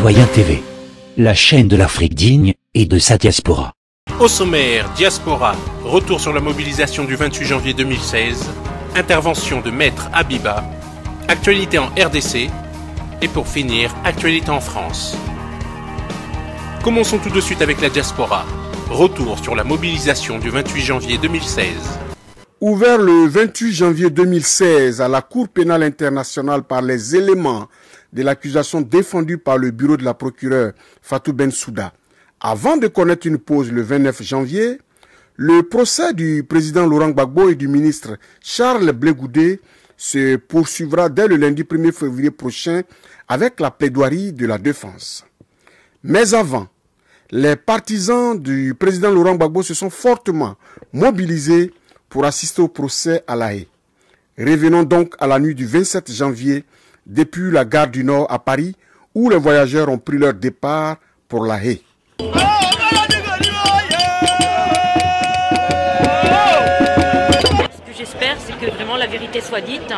Citoyen TV, la chaîne de l'Afrique digne et de sa diaspora. Au sommaire, diaspora, retour sur la mobilisation du 28 janvier 2016, intervention de Maître Habiba, actualité en RDC, et pour finir, actualité en France. Commençons tout de suite avec la diaspora. Retour sur la mobilisation du 28 janvier 2016. Ouvert le 28 janvier 2016 à la Cour pénale internationale par les éléments de l'accusation défendue par le bureau de la procureure Fatou Bensouda, avant de connaître une pause le 29 janvier, le procès du président Laurent Gbagbo et du ministre Charles Blé Goudé se poursuivra dès le lundi 1er février prochain avec la plaidoirie de la défense. Mais avant, les partisans du président Laurent Gbagbo se sont fortement mobilisés pour assister au procès à La Haye. Revenons donc à la nuit du 27 janvier depuis la gare du Nord à Paris où les voyageurs ont pris leur départ pour La Haye. Ce que j'espère, c'est que vraiment la vérité soit dite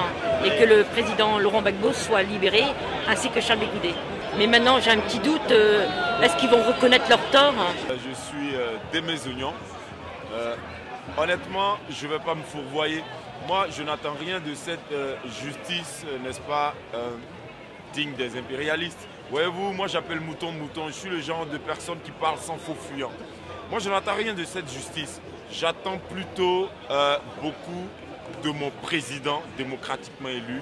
et que le président Laurent Gbagbo soit libéré, ainsi que Charles Blé Goudé. Mais maintenant, j'ai un petit doute, est-ce qu'ils vont reconnaître leur tort? Je suis dès mes oignons. Honnêtement, je ne vais pas me fourvoyer. Moi, je n'attends rien de cette justice, n'est-ce pas, digne des impérialistes. Voyez-vous, moi j'appelle mouton mouton. Je suis le genre de personne qui parle sans faux fuyant. Moi, je n'attends rien de cette justice. J'attends plutôt beaucoup de mon président démocratiquement élu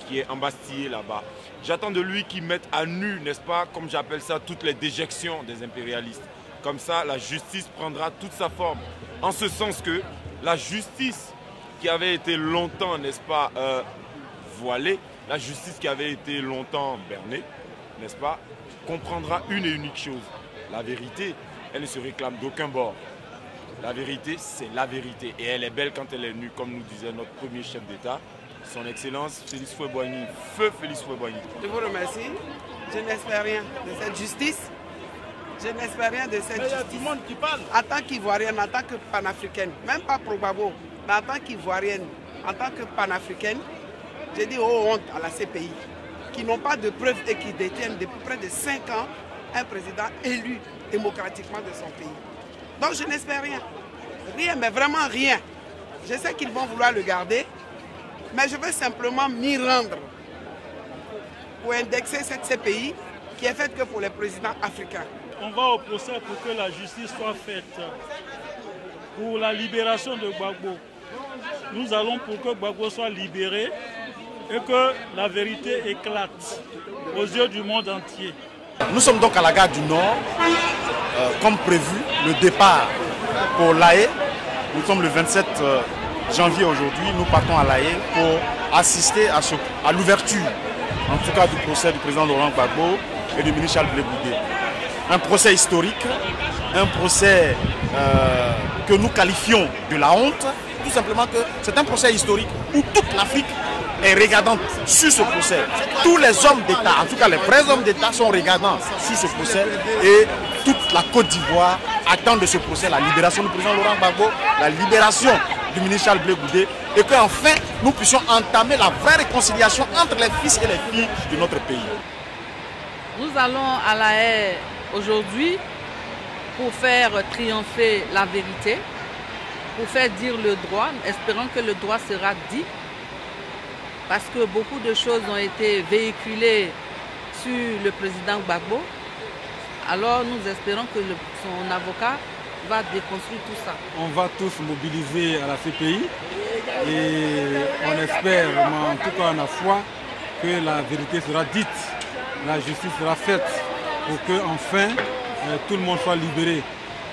qui est embastillé là-bas. J'attends de lui qu'il mette à nu, n'est-ce pas, comme j'appelle ça, toutes les déjections des impérialistes. Comme ça, la justice prendra toute sa forme. En ce sens que la justice qui avait été longtemps, n'est-ce pas, voilée, la justice qui avait été longtemps bernée, n'est-ce pas, comprendra une et unique chose. La vérité, elle ne se réclame d'aucun bord. La vérité, c'est la vérité. Et elle est belle quand elle est nue, comme nous disait notre premier chef d'État, son Excellence Félix Houphouët-Boigny. Feu Félix Houphouët-Boigny. Je vous remercie. Je n'espère rien de cette justice. Je n'espère rien de cette justice. Il y a tout le monde qui parle. En tant qu'Ivoirienne, en tant que panafricaine, même pas pour Gbagbo, mais en tant qu'Ivoirienne, en tant que panafricaine, j'ai dit oh honte à la CPI, qui n'ont pas de preuves et qui détiennent depuis près de 5 ans un président élu démocratiquement de son pays. Donc je n'espère rien. Rien, mais vraiment rien. Je sais qu'ils vont vouloir le garder, mais je veux simplement m'y rendre pour indexer cette CPI qui est faite que pour les présidents africains. On va au procès pour que la justice soit faite, pour la libération de Gbagbo. Nous allons pour que Gbagbo soit libéré et que la vérité éclate aux yeux du monde entier. Nous sommes donc à la gare du Nord, comme prévu, le départ pour La Haye. Nous sommes le 27 janvier aujourd'hui, nous partons à La Haye pour assister à l'ouverture, en tout cas du procès du président Laurent Gbagbo et du ministre Charles Blé Goudé. Un procès historique, un procès que nous qualifions de la honte, tout simplement que c'est un procès historique où toute l'Afrique est regardante sur ce procès. Tous les hommes d'État, en tout cas les vrais hommes d'État sont regardants sur ce procès et toute la Côte d'Ivoire attend de ce procès la libération du président Laurent Gbagbo, la libération du ministre Charles Blé Goudé et qu'enfin nous puissions entamer la vraie réconciliation entre les fils et les filles de notre pays. Nous allons à La Haye aujourd'hui pour faire triompher la vérité, pour faire dire le droit, espérant que le droit sera dit, parce que beaucoup de choses ont été véhiculées sur le président Gbagbo. Alors nous espérons que son avocat va déconstruire tout ça. On va tous mobiliser à la CPI et on espère, en tout cas on a foi, que la vérité sera dite, la justice sera faite pour que enfin tout le monde soit libéré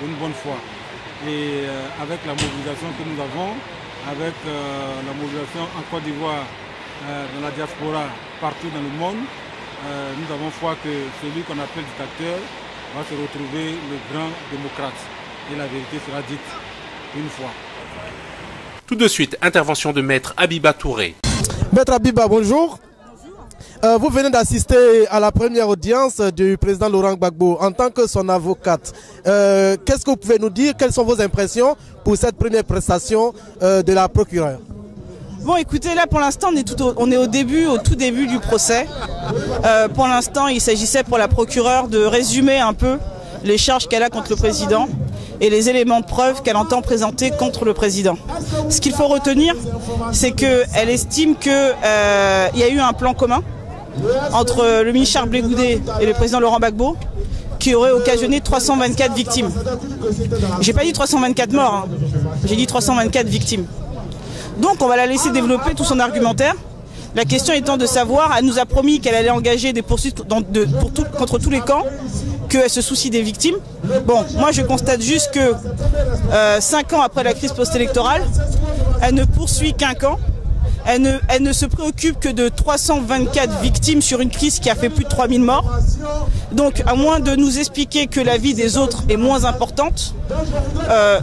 d'une bonne fois. Et avec la mobilisation que nous avons, avec la mobilisation en Côte d'Ivoire, dans la diaspora, partout dans le monde, nous avons foi que celui qu'on appelle dictateur va se retrouver le grand démocrate. Et la vérité sera dite une fois. Tout de suite, intervention de Maître Habiba Touré. Maître Habiba, bonjour. Vous venez d'assister à la première audience du président Laurent Gbagbo en tant que son avocate. Qu'est-ce que vous pouvez nous dire? Quelles sont vos impressions pour cette première prestation de la procureure? Bon, écoutez, là pour l'instant on est au tout début du procès. Pour l'instant, il s'agissait pour la procureure de résumer un peu les charges qu'elle a contre le président et les éléments de preuve qu'elle entend présenter contre le président. Ce qu'il faut retenir, c'est qu'elle estime qu'il y a eu un plan commun entre le ministre Charles Blé Goudé et le président Laurent Gbagbo qui aurait occasionné 324 victimes. J'ai pas dit 324 morts, hein. J'ai dit 324 victimes. Donc on va la laisser développer tout son argumentaire. La question étant de savoir, elle nous a promis qu'elle allait engager des poursuites contre tous les camps, qu'elle se soucie des victimes. Bon, moi je constate juste que 5 ans après la crise post-électorale, elle ne poursuit qu'un camp. Elle ne se préoccupe que de 324 victimes sur une crise qui a fait plus de 3000 morts. Donc, à moins de nous expliquer que la vie des autres est moins importante,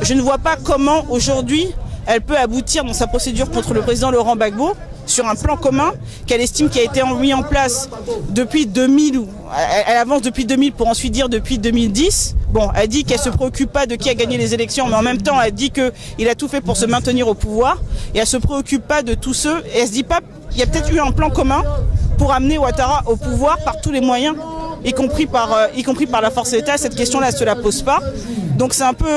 je ne vois pas comment aujourd'hui elle peut aboutir dans sa procédure contre le président Laurent Gbagbo sur un plan commun qu'elle estime qui a été mis en place depuis 2000. Elle avance depuis 2000 pour ensuite dire depuis 2010. Bon, elle dit qu'elle ne se préoccupe pas de qui a gagné les élections, mais en même temps, elle dit qu'il a tout fait pour se maintenir au pouvoir. Et elle ne se préoccupe pas de tous ceux. Et elle ne se dit pas qu'il y a peut-être eu un plan commun pour amener Ouattara au pouvoir par tous les moyens, y compris par la force de l'État. Cette question-là, elle ne se la pose pas. Donc c'est un peu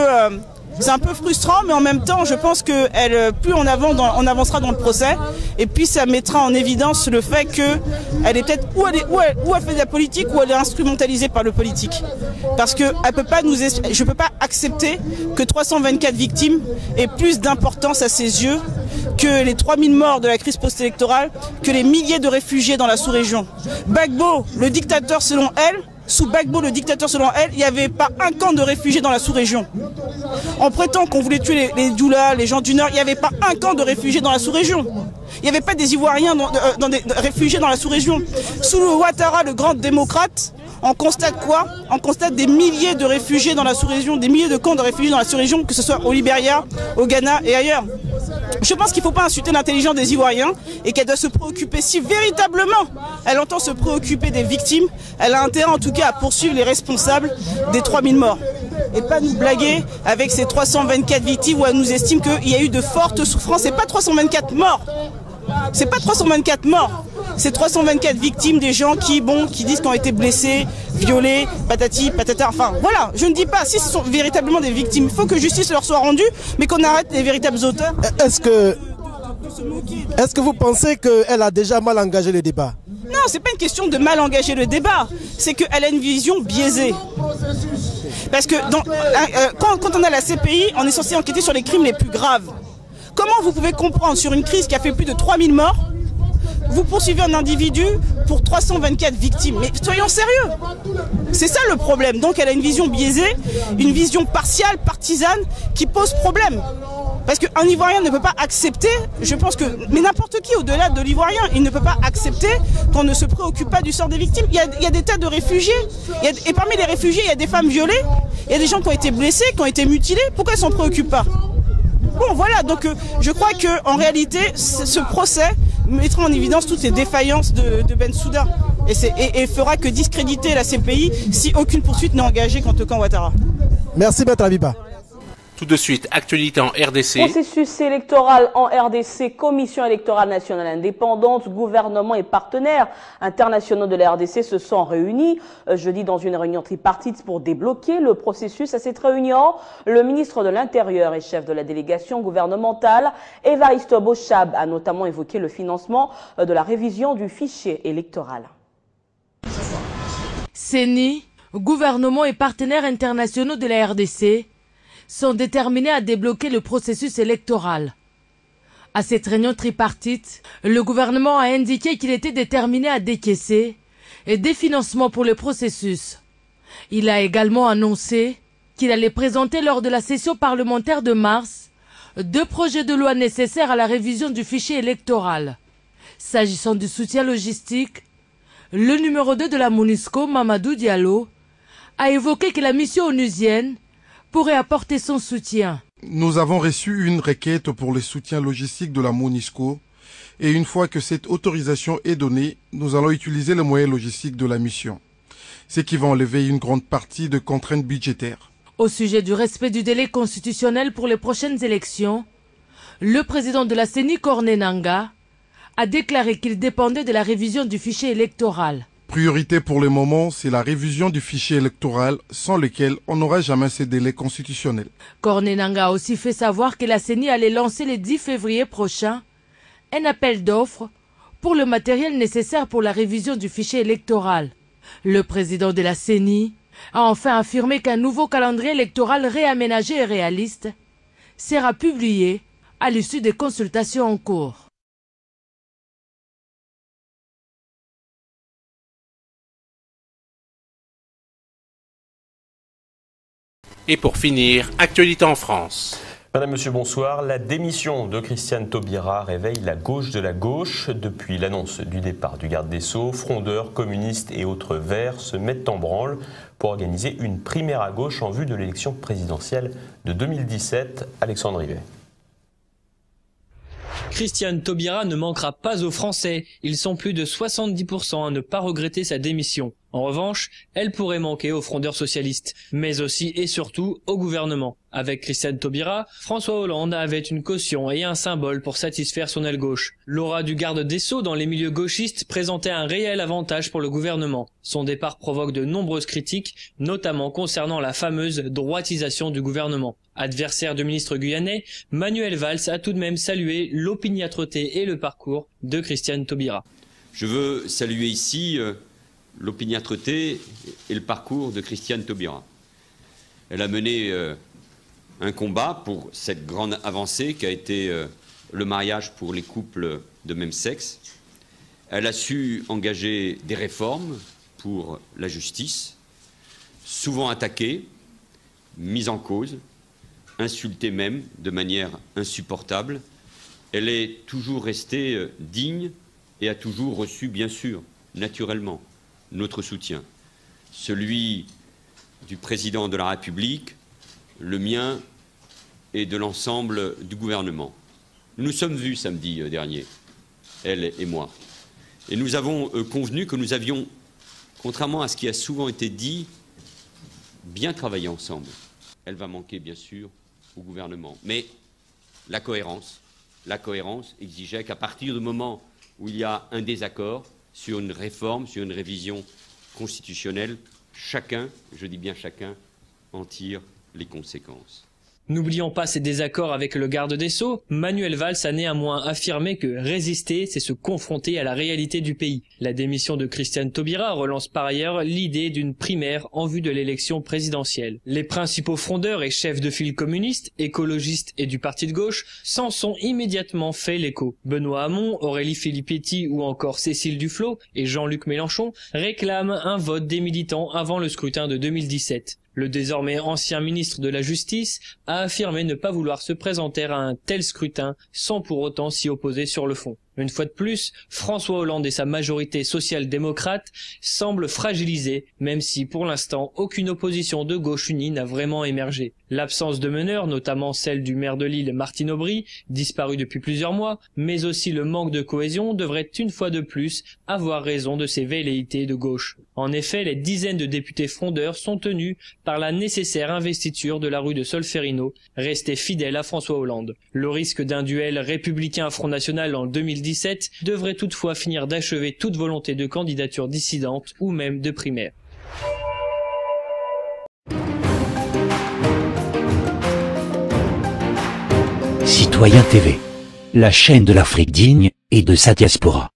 frustrant, mais en même temps, je pense que plus on avancera dans le procès, et puis ça mettra en évidence le fait qu'elle est peut-être ou elle fait de la politique ou elle est instrumentalisée par le politique. Parce que je ne peux pas accepter que 324 victimes aient plus d'importance à ses yeux que les 3000 morts de la crise post-électorale, que les milliers de réfugiés dans la sous-région. Gbagbo, le dictateur selon elle, sous Gbagbo, le dictateur selon elle, il n'y avait pas un camp de réfugiés dans la sous-région. On prétend qu'on voulait tuer les Djoula, les gens du Nord, il n'y avait pas un camp de réfugiés dans la sous-région. Il n'y avait pas des Ivoiriens des réfugiés dans la sous-région. Sous le Ouattara, le grand démocrate, on constate quoi? On constate des milliers de réfugiés dans la sous-région, des milliers de camps de réfugiés dans la sous-région, que ce soit au Libéria, au Ghana et ailleurs. Je pense qu'il ne faut pas insulter l'intelligence des Ivoiriens et qu'elle doit se préoccuper, si véritablement elle entend se préoccuper des victimes, elle a intérêt en tout cas à poursuivre les responsables des 3000 morts. Et pas nous blaguer avec ces 324 victimes où elle nous estime qu'il y a eu de fortes souffrances. C'est pas 324 morts. C'est pas 324 morts. C'est 324 victimes, des gens qui disent qu'ils ont été blessés, violés, patati, patata. Enfin, voilà, je ne dis pas si ce sont véritablement des victimes. Il faut que justice leur soit rendue, mais qu'on arrête les véritables auteurs. Est-ce que vous pensez qu'elle a déjà mal engagé le débat? Non, c'est pas une question de mal engager le débat. C'est qu'elle a une vision biaisée. Parce que quand on a la CPI, on est censé enquêter sur les crimes les plus graves. Comment vous pouvez comprendre sur une crise qui a fait plus de 3000 morts, vous poursuivez un individu pour 324 victimes? Mais soyons sérieux. C'est ça le problème. Donc elle a une vision biaisée, une vision partiale, partisane, qui pose problème. Parce qu'un Ivoirien ne peut pas accepter, je pense que, mais n'importe qui au-delà de l'Ivoirien, il ne peut pas accepter qu'on ne se préoccupe pas du sort des victimes. Il y a des tas de réfugiés, et parmi les réfugiés, il y a des femmes violées, il y a des gens qui ont été blessés, qui ont été mutilés. Pourquoi ils ne s'en préoccupent pas? Bon, voilà, donc je crois qu'en réalité, ce procès mettra en évidence toutes les défaillances de Bensouda et fera que discréditer la CPI si aucune poursuite n'est engagée contre le camp Ouattara. Merci, Maître Abiba. Tout de suite, actualité en RDC. Processus électoral en RDC, Commission électorale nationale indépendante, gouvernement et partenaires internationaux de la RDC se sont réunis jeudi dans une réunion tripartite pour débloquer le processus. À cette réunion, le ministre de l'Intérieur et chef de la délégation gouvernementale, Évariste Bochab, a notamment évoqué le financement de la révision du fichier électoral. CENI, gouvernement et partenaires internationaux de la RDC sont déterminés à débloquer le processus électoral. À cette réunion tripartite, le gouvernement a indiqué qu'il était déterminé à décaisser des financements pour le processus. Il a également annoncé qu'il allait présenter lors de la session parlementaire de mars 2 projets de loi nécessaires à la révision du fichier électoral. S'agissant du soutien logistique, le numéro 2 de la MONUSCO, Mamadou Diallo, a évoqué que la mission onusienne pourrait apporter son soutien. Nous avons reçu une requête pour le soutien logistique de la MONUSCO et une fois que cette autorisation est donnée, nous allons utiliser les moyens logistiques de la mission, ce qui va enlever une grande partie de contraintes budgétaires. Au sujet du respect du délai constitutionnel pour les prochaines élections, Le président de la CENI, Corneille Nangaa, a déclaré qu'il dépendait de la révision du fichier électoral. Priorité pour le moment, c'est la révision du fichier électoral, sans lequel on n'aura jamais ces délais constitutionnels. Corneille Nangaa a aussi fait savoir que la CENI allait lancer le 10 février prochain un appel d'offres pour le matériel nécessaire pour la révision du fichier électoral. Le président de la CENI a enfin affirmé qu'un nouveau calendrier électoral réaménagé et réaliste sera publié à l'issue des consultations en cours. Et pour finir, actualité en France. Madame, Monsieur, bonsoir. La démission de Christiane Taubira réveille la gauche de la gauche. Depuis l'annonce du départ du garde des Sceaux, frondeurs, communistes et autres verts se mettent en branle pour organiser une primaire à gauche en vue de l'élection présidentielle de 2017. Alexandre Rivet. Christiane Taubira ne manquera pas aux Français. Ils sont plus de 70% à ne pas regretter sa démission. En revanche, elle pourrait manquer aux frondeurs socialistes, mais aussi et surtout au gouvernement. Avec Christiane Taubira, François Hollande avait une caution et un symbole pour satisfaire son aile gauche. L'aura du garde des Sceaux dans les milieux gauchistes présentait un réel avantage pour le gouvernement. Son départ provoque de nombreuses critiques, notamment concernant la fameuse droitisation du gouvernement. Adversaire du ministre guyanais, Manuel Valls a tout de même salué l'opiniâtreté et le parcours de Christiane Taubira. Je veux saluer ici l'opiniâtreté et le parcours de Christiane Taubira. Elle a mené un combat pour cette grande avancée qu'a été le mariage pour les couples de même sexe. Elle a su engager des réformes pour la justice, souvent attaquée, mise en cause, insultée même de manière insupportable. Elle est toujours restée digne et a toujours reçu, bien sûr, naturellement, notre soutien, celui du président de la République, le mien et de l'ensemble du gouvernement. Nous nous sommes vus samedi dernier, elle et moi, et nous avons convenu que nous avions, contrairement à ce qui a souvent été dit, bien travaillé ensemble. Elle va manquer bien sûr au gouvernement, mais la cohérence exigeait qu'à partir du moment où il y a un désaccord sur une réforme, sur une révision constitutionnelle, chacun, je dis bien chacun, en tire les conséquences. N'oublions pas ces désaccords avec le garde des Sceaux. Manuel Valls a néanmoins affirmé que résister, c'est se confronter à la réalité du pays. La démission de Christiane Taubira relance par ailleurs l'idée d'une primaire en vue de l'élection présidentielle. Les principaux frondeurs et chefs de file communistes, écologistes et du parti de gauche s'en sont immédiatement fait l'écho. Benoît Hamon, Aurélie Filippetti ou encore Cécile Duflot et Jean-Luc Mélenchon réclament un vote des militants avant le scrutin de 2017. Le désormais ancien ministre de la Justice a affirmé ne pas vouloir se présenter à un tel scrutin sans pour autant s'y opposer sur le fond. Une fois de plus, François Hollande et sa majorité social-démocrate semblent fragilisés, même si pour l'instant aucune opposition de gauche unie n'a vraiment émergé. L'absence de meneurs, notamment celle du maire de Lille Martine Aubry, disparu depuis plusieurs mois, mais aussi le manque de cohésion devrait une fois de plus avoir raison de ces velléités de gauche. En effet, les dizaines de députés frondeurs sont tenus par la nécessaire investiture de la rue de Solferino, restés fidèles à François Hollande. Le risque d'un duel républicain-Front National en 2017 devrait toutefois finir d'achever toute volonté de candidature dissidente ou même de primaire. Citoyen TV, la chaîne de l'Afrique digne et de sa diaspora.